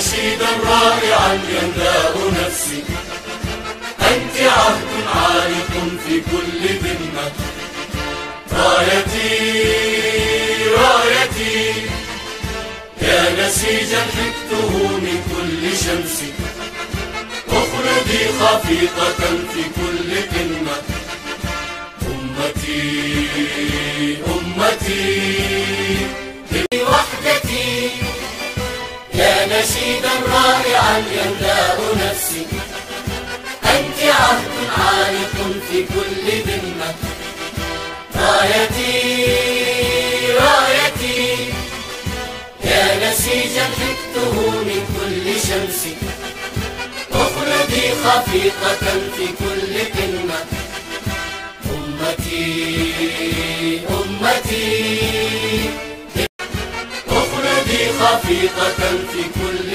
نشيدا رائعا يملأ نفسي، أنت عهد عالق في كل ذمة، رايتي رايتي يا نسيجا حكته من كل شمس، اخلدي خفيقة في كل قمة، أمتي أمتي وحدتي يا نشيدا رائعا يملأ نفسي، أنت عهد عالق في كل ذمة، رايتي رايتي يا نسيجا حكته من كل شمس، اخلدي خفيقة في كل قمة، أمتي أمتي اخلدي خفيقة في كل